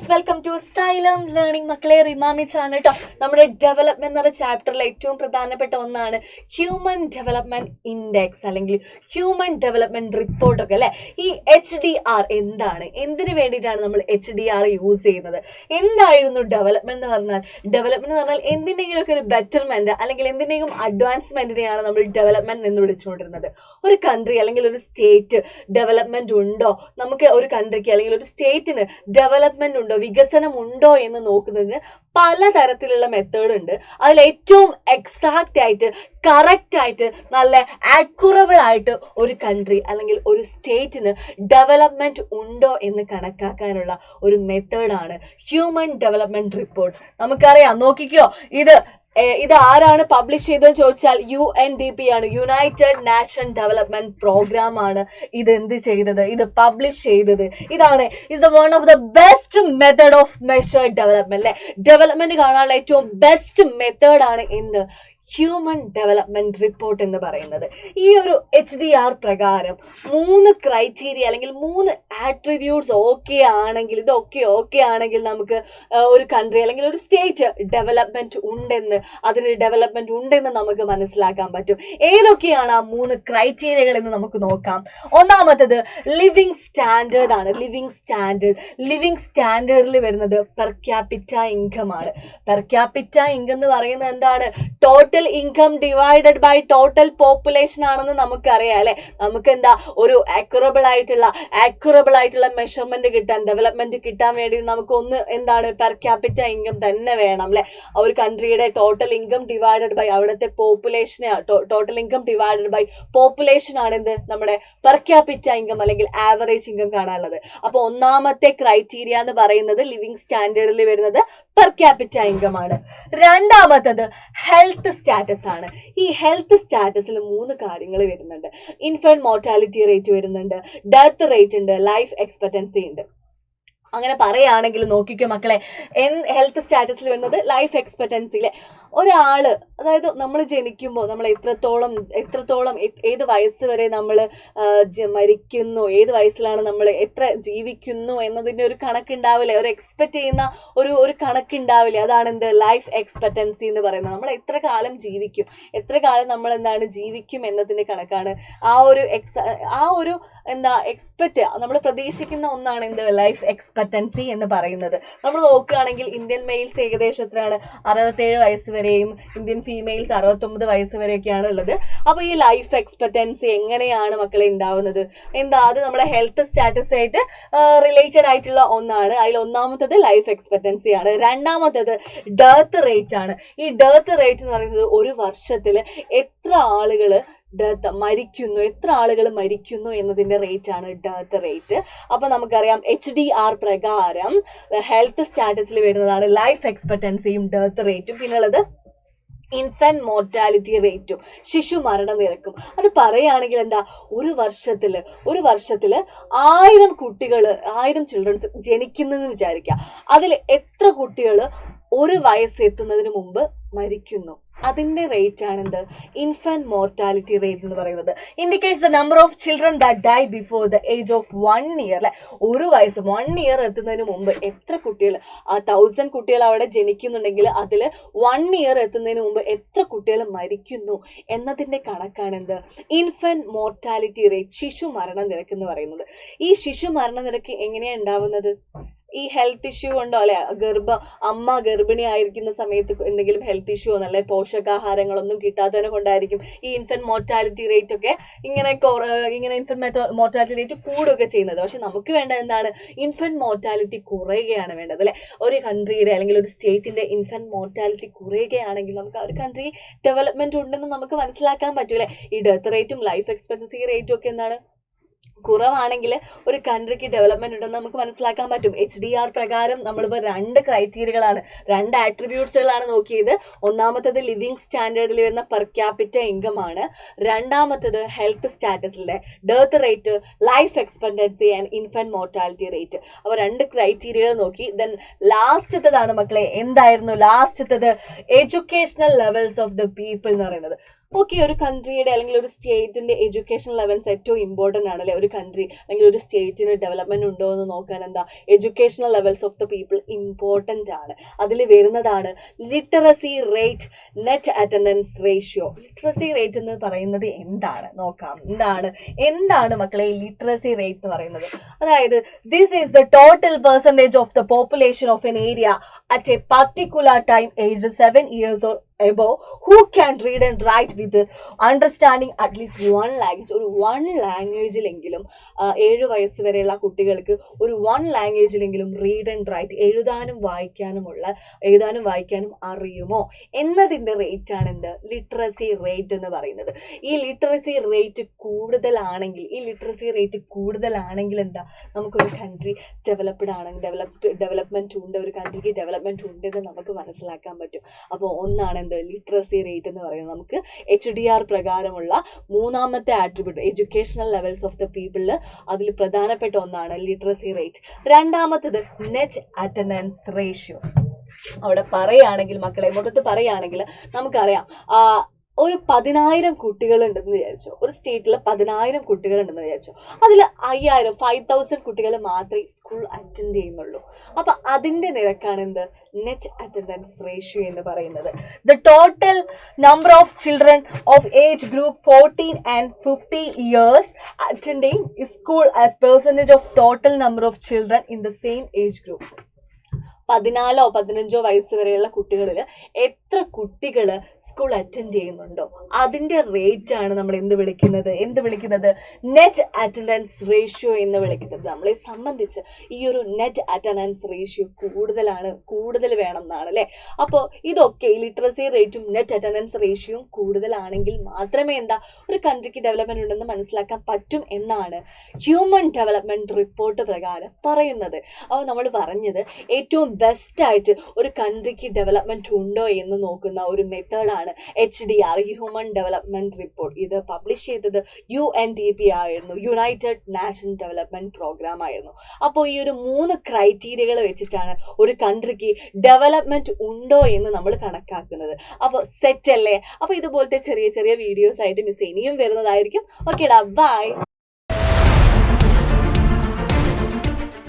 Friends, welcome to Xylem learning. മക്കളെ, റിമാമിസ് ആണ് കേട്ടോ. നമ്മുടെ ഡെവലപ്മെന്റ് എന്ന ചാപ്റ്ററിൽ ഏറ്റവും പ്രധാനപ്പെട്ട ഒന്നാണ് ഹ്യൂമൻ ഡെവലപ്മെന്റ് ഇൻഡെക്സ് അല്ലെങ്കിൽ ഹ്യൂമൻ ഡെവലപ്മെന്റ് റിപ്പോർട്ട് ഒക്കെ അല്ലെ. ഈ HDR എന്താണ്, എന്തിനു വേണ്ടിയിട്ടാണ് നമ്മൾ HDR യൂസ് ചെയ്യുന്നത്, എന്തായിരുന്നു ഡെവലപ്മെന്റ് എന്ന് പറഞ്ഞാൽ? ഡെവലപ്മെന്റ് എന്ന് പറഞ്ഞാൽ എന്തിൻ്റെങ്കിലും ഒരു ബെറ്റർമെന്റ് അല്ലെങ്കിൽ എന്തിൻ്റെയും അഡ്വാൻസ്മെന്റിനെയാണ് നമ്മൾ ഡെവലപ്മെന്റ് എന്ന് വിളിച്ചുകൊണ്ടിരുന്നത്. ഒരു കൺട്രി അല്ലെങ്കിൽ ഒരു സ്റ്റേറ്റ് ഡെവലപ്മെന്റ് ഉണ്ടോ, നമുക്ക് ഒരു കൺട്രിക്ക് അല്ലെങ്കിൽ ഒരു സ്റ്റേറ്റിന് ഡെവലപ്മെന്റ് ഉണ്ടോ, വികസനം ഉണ്ടോ എന്ന് നോക്കുന്നതിന് പലതരത്തിലുള്ള മെത്തേഡ് ഉണ്ട്. അതിൽ ഏറ്റവും എക്സാക്റ്റ് ആയിട്ട്, കറക്റ്റ് ആയിട്ട്, നല്ല ആക്യുറബിൾ ആയിട്ട് ഒരു കൺട്രി അല്ലെങ്കിൽ ഒരു സ്റ്റേറ്റിന് ഡെവലപ്മെന്റ് ഉണ്ടോ എന്ന് കണക്കാക്കാനുള്ള ഒരു മെത്തേഡാണ് ഹ്യൂമൻ ഡെവലപ്മെന്റ് റിപ്പോർട്ട്. നമുക്കറിയാം, നോക്കിക്കോ, ഇത് ആരാണ് പബ്ലിഷ് ചെയ്തതെന്ന് ചോദിച്ചാൽ UNDP ആണ്, യുണൈറ്റഡ് നാഷൻ ഡെവലപ്മെന്റ് പ്രോഗ്രാം ആണ് ഇത് എന്ത് ചെയ്തത്, ഇത് പബ്ലിഷ് ചെയ്തത്. ഇതാണ് the one of the best method of measure development അല്ലെ. ഡെവലപ്മെന്റ് കാണാനുള്ള ഏറ്റവും ബെസ്റ്റ് മെത്തേഡ് ആണ് എന്ത്, ഹ്യൂമൻ ഡെവലപ്മെന്റ് റിപ്പോർട്ട് എന്ന് പറയുന്നത്. ഈ ഒരു HDR പ്രകാരം 3 ക്രൈറ്റീരിയ അല്ലെങ്കിൽ 3 ആട്രിബ്യൂട്ട്സ് ഓക്കെ ആണെങ്കിൽ, ഇതൊക്കെ ഓക്കെ ആണെങ്കിൽ നമുക്ക് ഒരു കൺട്രി അല്ലെങ്കിൽ ഒരു സ്റ്റേറ്റ് ഡെവലപ്മെന്റ് ഉണ്ടെന്ന് നമുക്ക് മനസ്സിലാക്കാൻ പറ്റും. ഏതൊക്കെയാണ് ആ 3 ക്രൈറ്റീരിയകൾ എന്ന് നമുക്ക് നോക്കാം. ഒന്നാമത്തത് ലിവിങ് സ്റ്റാൻഡേർഡ് ആണ്. ലിവിങ് സ്റ്റാൻഡേർഡിൽ വരുന്നത് പെർ ക്യാപിറ്റ ഇൻകം ആണ്. പെർ ക്യാപിറ്റ ഇൻകം എന്ന് പറയുന്നത് എന്താണ്? Total income divided by total population ആണെന്ന് നമുക്കറിയാം അല്ലെ. നമുക്ക് എന്താ, ഒരു ആക്യുറബിൾ ആയിട്ടുള്ള മെഷർമെന്റ് കിട്ടാൻ, ഡെവലപ്മെന്റ് കിട്ടാൻ വേണ്ടി നമുക്ക് ഒന്ന് എന്താണ്, പെർ ക്യാപിറ്റ ഇൻകം തന്നെ വേണം അല്ലെ. ഒരു കൺട്രിയുടെ ടോട്ടൽ ഇൻകം ഡിവൈഡഡ് ബൈ അവിടുത്തെ പോപ്പുലേഷനെ, total income divided by population ആണ് എന്ത്, നമ്മുടെ പെർ ക്യാപിറ്റ ഇൻകം അല്ലെങ്കിൽ ആവറേജ് ഇൻകം കാണാനുള്ളത്. അപ്പൊ ഒന്നാമത്തെ ക്രൈറ്റീരിയ എന്ന് പറയുന്നത് ലിവിങ് സ്റ്റാൻഡേർഡിൽ വരുന്നത് പെർ ക്യാപിറ്റ ഇൻകം ആണ്. രണ്ടാമത്തത് ഹെൽത്ത് സ്റ്റാറ്റസ് ആണ്. ഈ ഹെൽത്ത് സ്റ്റാറ്റസിൽ 3 കാര്യങ്ങൾ വരുന്നുണ്ട്. ഇൻഫന്റ് മോർട്ടാലിറ്റി റേറ്റ് വരുന്നുണ്ട്, ഡെത്ത് റേറ്റ് ഉണ്ട്, ലൈഫ് എക്സ്പെക്ടൻസി ഉണ്ട്. അങ്ങനെ പറയുകയാണെങ്കിൽ നോക്കിക്കോ മക്കളെ, ഹെൽത്ത് സ്റ്റാറ്റസിൽ വരുന്നത് ലൈഫ് എക്സ്പെക്ടൻസിയിലെ ഒരാള്, അതായത് നമ്മൾ ജനിക്കുമ്പോൾ നമ്മൾ എത്രത്തോളം ഏത് വയസ്സ് വരെ നമ്മൾ മരിക്കുന്നു, ഏത് വയസ്സിലാണ് നമ്മൾ എത്ര ജീവിക്കുന്നു എന്നതിൻ്റെ ഒരു കണക്കുണ്ടാവില്ലേ, ഒരു എക്സ്പെക്ട് ചെയ്യുന്ന ഒരു കണക്കുണ്ടാവില്ലേ. അതാണ് എന്ത്, ലൈഫ് എക്സ്പെക്ടൻസി എന്ന് പറയുന്നത്. നമ്മൾ എത്ര കാലം ജീവിക്കും, എത്ര കാലം നമ്മൾ എന്താണ് ജീവിക്കും എന്നതിൻ്റെ കണക്കാണ് ആ ഒരു എക്സ്പെക്ട്, നമ്മൾ പ്രതീക്ഷിക്കുന്ന ഒന്നാണ് എന്ത്, ലൈഫ് എക്സ്പെക്ടൻസി എന്ന് പറയുന്നത്. നമ്മൾ നോക്കുകയാണെങ്കിൽ ഇന്ത്യൻ മെയിൽസ് ഏകദേശം എത്രയാണ്, 67 വയസ്സ് വരെയും ഇന്ത്യൻ ഫീമെയിൽസ് 69 വയസ്സ് വരെയൊക്കെയാണ് ഉള്ളത്. അപ്പോൾ ഈ ലൈഫ് എക്സ്പെക്ടൻസി എങ്ങനെയാണ് മക്കളെ ഉണ്ടാവുന്നത്, അത് നമ്മുടെ ഹെൽത്ത് സ്റ്റാറ്റസ് ആയിട്ട് റിലേറ്റഡ് ആയിട്ടുള്ള ഒന്നാണ്. അതിൽ ഒന്നാമത്തത് ലൈഫ് എക്സ്പെക്ടൻസി ആണ്. രണ്ടാമത്തത് ഡെത്ത് റേറ്റ് ആണ്. ഈ ഡെത്ത് റേറ്റ് എന്ന് പറയുന്നത് ഒരു വർഷത്തിൽ എത്ര ആളുകൾ മരിക്കുന്നു എന്നതിന്റെ റേറ്റ് ആണ് ഡെത്ത് റേറ്റ്. അപ്പൊ നമുക്കറിയാം HDR പ്രകാരം ഹെൽത്ത് സ്റ്റാറ്റസിൽ വരുന്നതാണ് ലൈഫ് എക്സ്പെക്ടൻസിയും ഡെത്ത് റേറ്റും. പിന്നുള്ളത് ഇൻഫന്റ് മോർട്ടാലിറ്റി റേറ്റും, ശിശു മരണ നിരക്കും. അത് പറയുകയാണെങ്കിൽ എന്താ, ഒരു വർഷത്തില് 1000 ചിൽഡ്രൻസ് ജനിക്കുന്നതെന്ന് വിചാരിക്കുക. അതിൽ എത്ര കുട്ടികൾ ഒരു വയസ്സെത്തുന്നതിന് മുമ്പ് മരിക്കുന്നു, അതിന്റെ റേറ്റ് ആണ് എന്ത്, ഇൻഫന്റ് മോർട്ടാലിറ്റി റേറ്റ് എന്ന് പറയുന്നത്. Indicates the number of children that die before the age of 1 year അല്ലെ. ഒരു വയസ്സ് 1 ഇയർ എത്തുന്നതിന് മുമ്പ് എത്ര കുട്ടികൾ, 1000 കുട്ടികൾ അവിടെ ജനിക്കുന്നുണ്ടെങ്കിൽ അതിൽ 1 ഇയർ എത്തുന്നതിന് മുമ്പ് എത്ര കുട്ടികൾ മരിക്കുന്നു എന്നതിന്റെ കണക്കാണ് എന്ത്, ഇൻഫന്റ് മോർട്ടാലിറ്റി റേറ്റ്, ശിശു മരണ നിരക്ക് എന്ന് പറയുന്നത്. ഈ ശിശു മരണ നിരക്ക് എങ്ങനെയാണ് ഉണ്ടാവുന്നത്? ഈ ഹെൽത്ത് ഇഷ്യൂ കൊണ്ടോ അല്ലെ, അമ്മ ഗർഭിണി ആയിരിക്കുന്ന സമയത്ത് എന്തെങ്കിലും ഹെൽത്ത് ഇഷ്യൂ, നല്ല പോഷകാഹാരങ്ങളൊന്നും കിട്ടാത്തതിനെ കൊണ്ടായിരിക്കും ഈ ഇൻഫന്റ് മോർട്ടാലിറ്റി റേറ്റ് ഒക്കെ ഇങ്ങനെ ഇൻഫന്റ് മോർട്ടാലിറ്റി റേറ്റ് കൂടുകയൊക്കെ ചെയ്യുന്നത്. പക്ഷെ നമുക്ക് വേണ്ടത് എന്താണ്, ഇൻഫന്റ് മോർട്ടാലിറ്റി കുറയുകയാണ് വേണ്ടത് അല്ലെ. ഒരു കൺട്രിയുടെ അല്ലെങ്കിൽ ഒരു സ്റ്റേറ്റിന്റെ ഇൻഫന്റ് മോർട്ടാലിറ്റി കുറയുകയാണെങ്കിൽ നമുക്ക് ആ ഒരു കൺട്രി ഡെവലപ്മെന്റ് ഉണ്ടെന്ന് നമുക്ക് മനസ്സിലാക്കാൻ പറ്റൂലേ. ഈ ഡെത്ത് റേറ്റും ലൈഫ് എക്സ്പെക്ടൻസി റേറ്റും ഒക്കെ എന്താണ്, കുറവാണെങ്കിൽ ഒരു കൺട്രിക്ക് ഡെവലപ്മെന്റ് ഉണ്ടെന്ന് നമുക്ക് മനസ്സിലാക്കാൻ പറ്റും. HDR പ്രകാരം നമ്മളിപ്പോൾ 2 ക്രൈറ്റീരിയകളാണ്, 2 ആട്രിബ്യൂട്ട്സുകളാണ് നോക്കിയത്. ഒന്നാമത്തത് ലിവിങ് സ്റ്റാൻഡേർഡിൽ വരുന്ന പെർ ക്യാപിറ്റ ഇൻകം ആണ്. രണ്ടാമത്തത് ഹെൽത്ത് സ്റ്റാറ്റസിലെ death rate, life expectancy and infant mortality rate. അപ്പോൾ 2 ക്രൈറ്റീരിയകൾ നോക്കി. ദെൻ ലാസ്റ്റത്തതാണ് മക്കളെ, എന്തായിരുന്നു ലാസ്റ്റത്തത്, educational levels of the people എന്ന് പറയുന്നത്. ഓക്കെ, ഒരു കൺട്രിയുടെ അല്ലെങ്കിൽ ഒരു സ്റ്റേറ്റിന്റെ എഡ്യൂക്കേഷൻ ലെവൽസ് ഏറ്റവും ഇമ്പോർട്ടൻ്റ് ആണ് അല്ലെ. ഒരു കൺട്രി അല്ലെങ്കിൽ ഒരു സ്റ്റേറ്റിന് ഡെവലപ്മെന്റ് ഉണ്ടോ എന്ന് നോക്കാൻ എന്താ educational levels of the people important ആണ്. അതിൽ വരുന്നതാണ് literacy rate, net attendance ratio. Literacy rate എന്ന് പറയുന്നത് എന്താണ് നോക്കാം. എന്താണ് മക്കളെ ലിറ്ററസി റേറ്റ് എന്ന് പറയുന്നത്? അതായത് this is the total percentage of the population of N area at a particular time aged 7 years or above who can read and write with understanding at least one language. ഒരു 1 ലാംഗ്വേജിലെങ്കിലും 7 വയസ്സ് വരെയുള്ള കുട്ടികൾക്ക് ഒരു 1 ലാംഗ്വേജിലെങ്കിലും read and right, എഴുതാനും വായിക്കാനും അറിയുമോ എന്നതിൻ്റെ rate ആണ് എന്ത് ലിറ്ററസി റേറ്റ് എന്ന് പറയുന്നത്. ഈ ലിറ്ററസി റേറ്റ് കൂടുതലാണെങ്കിൽ എന്താ നമുക്കൊരു കൺട്രി ഡെവലപ്മെന്റ് ഉണ്ട്, ഒരു കൺട്രിക്ക് ഡെവലപ്മെന്റ് ഉണ്ടെന്ന് നമുക്ക് മനസ്സിലാക്കാൻ പറ്റും. അപ്പോൾ ഒന്നാണ് എന്ത് ലിറ്ററസി റേറ്റ് എന്ന് പറയുന്നത്. നമുക്ക് HDR പ്രകാരമുള്ള മൂന്നാമത്തെ attribute educational levels of the പീപ്പിളിൽ അതിൽ പ്രധാനപ്പെട്ട ഒന്നാണ് ലിറ്ററസി റേറ്റ്. രണ്ടാമത്തത് നെറ്റ് അറ്റൻഡൻസ് റേഷ്യോ. അവിടെ പറയുകയാണെങ്കിൽ മക്കളെ മൊത്തത്തിൽ പറയുകയാണെങ്കിൽ നമുക്കറിയാം ഒരു 10,000 കുട്ടികളുണ്ടെന്ന് വിചാരിച്ചോ, ഒരു സ്റ്റേറ്റിൽ 10,000 കുട്ടികളുണ്ടെന്ന് വിചാരിച്ചോ, അതിൽ 5,000 കുട്ടികൾ മാത്രമേ സ്കൂൾ അറ്റൻഡ് ചെയ്യുന്നുള്ളൂ. അപ്പൊ അതിന്റെ നിരക്കാണ് എന്ത് നെറ്റ് അറ്റൻഡൻസ് റേഷ്യോ എന്ന് പറയുന്നത്. The total number of children of age group 14 and 50 years attending school as percentage of total number of children in the same age group. 14-15 വയസ്സ് വരെയുള്ള കുട്ടികളിൽ എത്ര കുട്ടികൾ സ്കൂൾ അറ്റൻഡ് ചെയ്യുന്നുണ്ടോ അതിന്റെ റേറ്റ് ആണ് നമ്മൾ എന്ത് വിളിക്കുന്നത് നെറ്റ് അറ്റൻഡൻസ് റേഷ്യോ എന്ന് വിളിക്കുന്നത്. നമ്മളെ സംബന്ധിച്ച് ഈ ഒരു നെറ്റ് അറ്റൻഡൻസ് റേഷ്യോ കൂടുതൽ വേണം എന്നാണ് അല്ലേ. അപ്പോൾ ഇതൊക്കെ ലിറ്ററസി റേറ്റും നെറ്റ് അറ്റൻഡൻസ് റേഷ്യോയും കൂടുതലാണെങ്കിൽ മാത്രമേ ഒരു കൺട്രിക്ക് ഡെവലപ്മെന്റ് ഉണ്ടെന്ന് മനസ്സിലാക്കാൻ പറ്റും എന്നാണ് ഹ്യൂമൻ ഡെവലപ്മെന്റ് റിപ്പോർട്ട് പ്രകാരം പറയുന്നത്. അപ്പോൾ നമ്മൾ പറഞ്ഞത് ഏറ്റവും ബെസ്റ്റ് ആയിട്ട് ഒരു കൺട്രിക്ക് ഡെവലപ്മെന്റ് ഉണ്ടോ എന്ന് നോക്കുന്ന ഒരു മെത്തേഡാണ് HDR, ഹ്യൂമൻ ഡെവലപ്മെന്റ് റിപ്പോർട്ട്. ഇത് പബ്ലിഷ് ചെയ്തത് UNDP ആയിരുന്നു, യുണൈറ്റഡ് നാഷണൽ ഡെവലപ്മെന്റ് പ്രോഗ്രാം ആയിരുന്നു. അപ്പോൾ ഈ ഒരു 3 ക്രൈറ്റീരിയകൾ വെച്ചിട്ടാണ് ഒരു കൺട്രിക്ക് ഡെവലപ്മെന്റ് ഉണ്ടോ എന്ന് നമ്മൾ കണക്കാക്കുന്നത്. അപ്പോൾ സെറ്റ് അല്ലേ? അപ്പോൾ ഇതുപോലത്തെ ചെറിയ വീഡിയോസ് ആയിട്ട് മിസ് ഇനിയും വരുന്നതായിരിക്കും. ഓക്കേടാ, ബൈ.